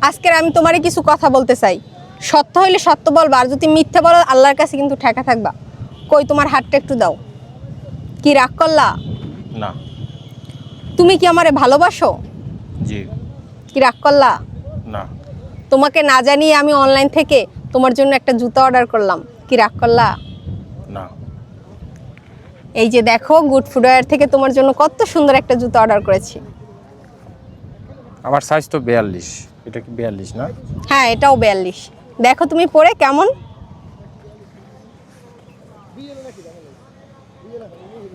আজকের আমি তোমারে কিছু কথা বলতে চাই। সত্য হইলে সত্য বলবা, আর যদি মিথ্যা বলো আল্লাহর কাছে কিন্তু ঠেকা থাকবা। কই তোমার হাতটা একটু দাও। কি রাগ করলা? না। তুমি কি আমারে ভালোবাসো? জি। কি রাগ করলা? না। তোমাকে না জানিয়ে আমি অনলাইন থেকে তোমার জন্য একটা জুতা অর্ডার করলাম। কি রাগ করলা? না। এই যে দেখো, গুড ফুটওয়্যার থেকে তোমার জন্য কত সুন্দর একটা জুতা অর্ডার করেছি। আমার সাইজ তো 42। এটা কি 42 না? হ্যাঁ, এটাও 42। দেখো তুমি পরে কেমন।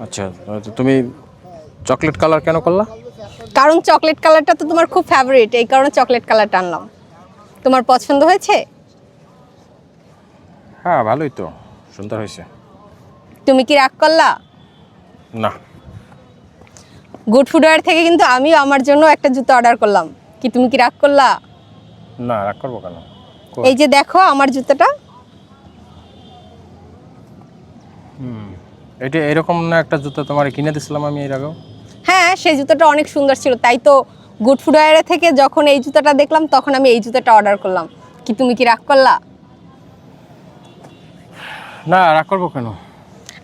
আচ্ছা, তো তুমি চকলেট কালার কেন করলা? কারণ চকলেট কালারটা তো তোমার খুব ফেভারিট, এই কারণে চকলেট কালারটা আনলাম। তোমার পছন্দ হয়েছে? হ্যাঁ, ভালোই তো, সুন্দর হয়েছে। তুমি কি রাগ করলা? না। গুড ফুটওয়্যার থেকে কিন্তু আমিও আমার জন্য একটা জুতা অর্ডার করলাম। কি তুমি কি রাগ করলা? না, রাগ করবো কেন? এই যে দেখো আমার জুতাটা। এটা এরকম না একটা জুতা তোমার কিনে দিয়েছিলাম আমি এর আগেও? হ্যাঁ, সেই জুতাটা অনেক সুন্দর ছিল, তাই তো গুড ফুটওয়্যার থেকে যখন এই জুতাটা দেখলাম তখন আমি এই জুতাটা অর্ডার করলাম। কি তুমি কি রাগ করলা? না, রাগ করবো কেন?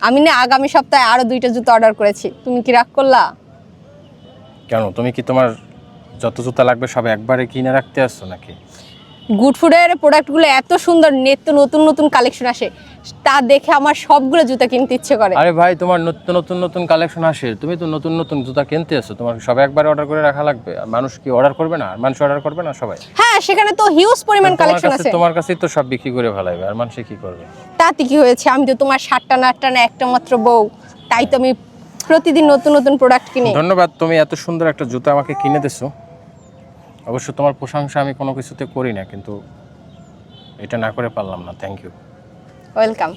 আমি না আগামী সপ্তাহে আরো 2টা জুতা অর্ডার করেছি। তুমি কি রাগ করলা? কেন, তুমি কি তোমার যত জুতা লাগবে সব একবারে কিনে রাখতে আসছো নাকি? গুড ফুটওয়্যারের প্রোডাক্টগুলো এত সুন্দর, নিত্য নতুন নতুন কালেকশন আসে, তা দেখে আমার সবগুলো জুতা কিনতে ইচ্ছে করে। আরে ভাই, তোমার নতুন নতুন নতুন কালেকশন আসে, তুমি তো নতুন নতুন জুতা কিনতে আসছো, তোমার সব একবারে অর্ডার করে রাখা লাগবে? আর মানুষ কি অর্ডার করবে না? আর মানুষ অর্ডার করবে না সবাই? হ্যাঁ, সেখানে তো হিউজ পরিমাণ কালেকশন আছে। তোমার কাছেই তো সব বিক্রি করে ফেলাইবে, আর মানুষ কি করবে? তাতে কি হয়েছে, আমি তো তোমার 7টা না 8টা না একটা মাত্র বউ, তাই তো আমি প্রতিদিন নতুন নতুন প্রোডাক্ট কিনি। ধন্যবাদ, তুমি এত সুন্দর একটা জুতা আমাকে কিনে দিছো। অবশ্য তোমার প্রশংসা আমি কোনো কিছুতে করি না, কিন্তু এটা না করে পারলাম না। Thank you. ওয়েলকাম।